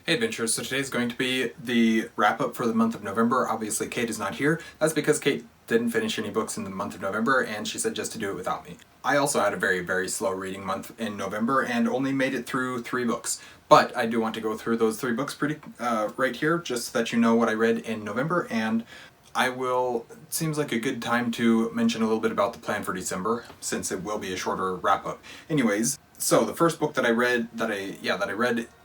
Hey adventurers, so today is going to be the wrap up for the month of November. Obviously Kate is not here. That's because Kate didn't finish any books in the month of November and she said just to do it without me. I also had a very slow reading month in November and only made it through 3 books. But I do want to go through those 3 books right here, just so that you know what I read in November, and it seems like a good time to mention a little bit about the plan for December, since it will be a shorter wrap up. Anyways, so the first book that I read,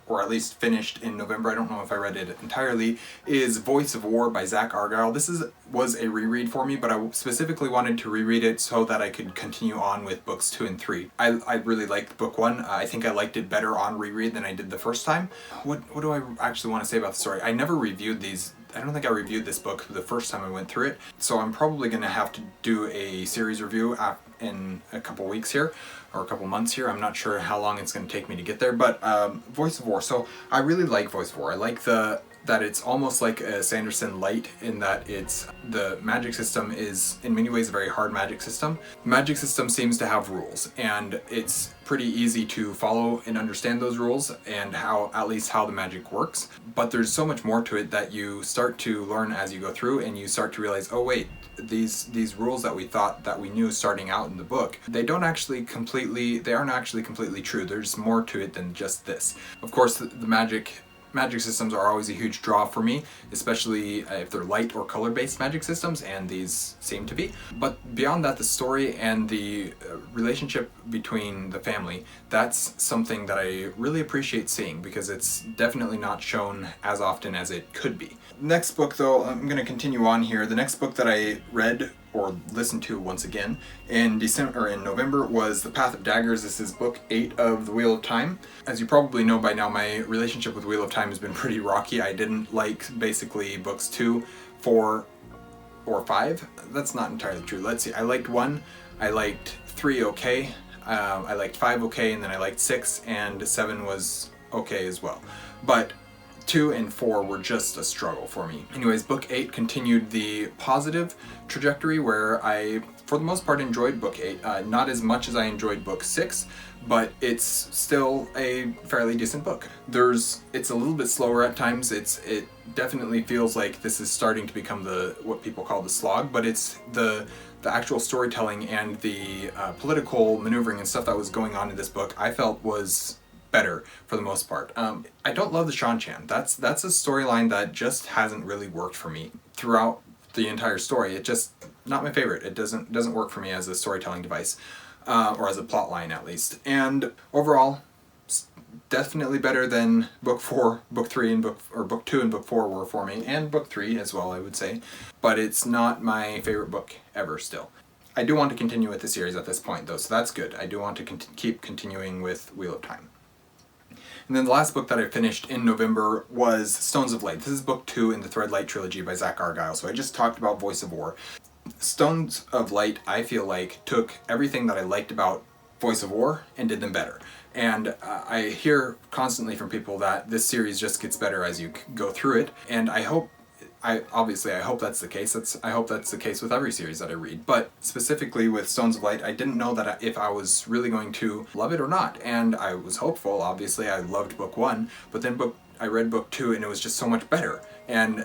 or at least finished in November, I don't know if I read it entirely, is Voice of War by Zach Argyle. This was a reread for me, but I specifically wanted to reread it so that I could continue on with books 2 and 3. I really liked book 1. I think I liked it better on reread than I did the first time. What do I actually want to say about the story? I never reviewed these. I don't think I reviewed this book the first time I went through it, so I'm probably going to have to do a series review in a couple weeks here, or a couple months here. I'm not sure how long it's going to take me to get there, but Voice of War. So I really like Voice of War. I like that it's almost like a Sanderson light, in that the magic system is in many ways a very hard magic system. The magic system seems to have rules, and it's pretty easy to follow and understand those rules and at least how the magic works. But there's so much more to it that you start to learn as you go through, and you start to realize, oh wait, these rules that we thought that we knew starting out in the book, they aren't actually completely true. There's more to it than just this. Of course, the magic systems are always a huge draw for me, especially if they're light or color-based magic systems, and these seem to be. But beyond that, the story and the relationship between the family, that's something that I really appreciate seeing, because it's definitely not shown as often as it could be. Next book, though, I'm going to continue on here. The next book that I read, or listened to once again, in November, was The Path of Daggers. This is book 8 of The Wheel of Time. As you probably know by now, my relationship with Wheel of Time has been pretty rocky. I didn't like basically books 2, 4, or 5. That's not entirely true. Let's see. I liked 1, I liked 3 okay, I liked 5 okay, and then I liked 6, and 7 was okay as well. But 2 and 4 were just a struggle for me. Anyways, book 8 continued the positive trajectory, where I, for the most part, enjoyed book 8. Not as much as I enjoyed book 6, but it's still a fairly decent book. It's a little bit slower at times. It definitely feels like this is starting to become what people call the slog, but it's the actual storytelling and the political maneuvering and stuff that was going on in this book, I felt was better for the most part. I don't love the Shan-Chan. That's a storyline that just hasn't really worked for me throughout the entire story. It just, not my favorite. It doesn't work for me as a storytelling device, or as a plot line at least. And overall, definitely better than book 2 and book 4 were for me, and book 3 as well, I would say. But it's not my favorite book ever still. I do want to continue with the series at this point though, so that's good. I do want to keep continuing with Wheel of Time. And then the last book that I finished in November was Stones of Light. This is book 2 in the Threadlight trilogy by Zach Argyle. So I just talked about Voice of War. Stones of Light, I feel like, took everything that I liked about Voice of War and did them better. And I hear constantly from people that this series just gets better as you go through it, and I hope that's the case. I hope that's the case with every series that I read. But specifically with Stones of Light, I didn't know that if I was really going to love it or not. And I was hopeful, obviously. I loved book 1, but then I read book 2 and it was just so much better. And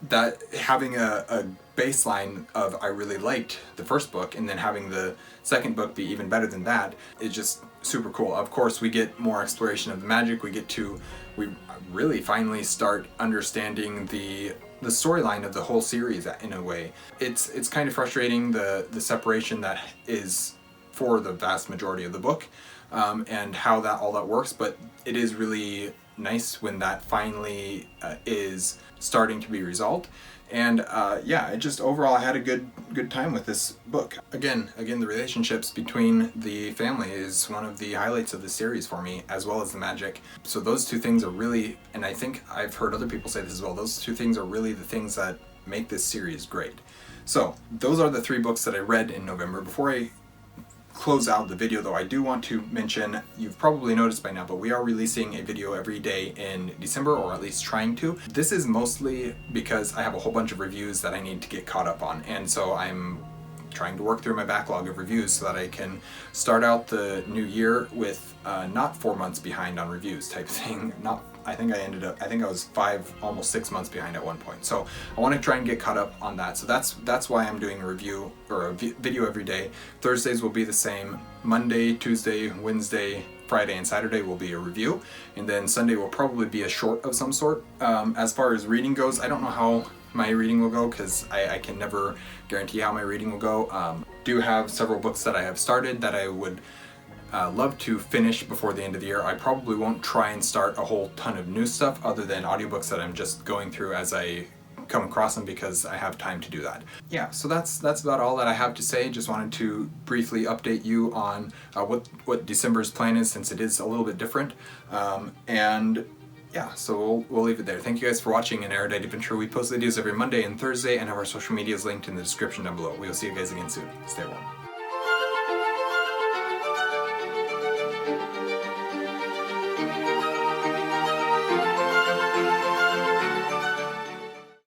that having a baseline of I really liked the first book, and then having the second book be even better than that, is just super cool. Of course, we get more exploration of the magic. We really finally start understanding the storyline of the whole series in a way. It's kind of frustrating, the separation that is for the vast majority of the book, and how all that works, but it is really nice when that finally is starting to be resolved. And overall I had a good time with this book. Again, the relationships between the family is one of the highlights of the series for me, as well as the magic. So those two things are really, and I think I've heard other people say this as well, those two things are really the things that make this series great. So those are the 3 books that I read in November. Before I close out the video though, I do want to mention, you've probably noticed by now, but we are releasing a video every day in December, or at least trying to. This is mostly because I have a whole bunch of reviews that I need to get caught up on, and so I'm trying to work through my backlog of reviews so that I can start out the new year with not 4 months behind on reviews type thing, not I think I was 5, almost 6 months behind at one point. So I want to try and get caught up on that. So that's why I'm doing a review or a video every day. Thursdays will be the same. Monday, Tuesday, Wednesday, Friday, and Saturday will be a review, and then Sunday will probably be a short of some sort. As far as reading goes, I don't know how my reading will go because I can never guarantee how my reading will go. Do have several books that I have started that I would love to finish before the end of the year. I probably won't try and start a whole ton of new stuff other than audiobooks that I'm just going through as I come across them because I have time to do that. Yeah, so that's about all that I have to say. Just wanted to briefly update you on what December's plan is, since it is a little bit different. And yeah, so we'll leave it there. Thank you guys for watching an Erudite Adventure. We post videos every Monday and Thursday, and have our social medias linked in the description down below. We will see you guys again soon. Stay warm.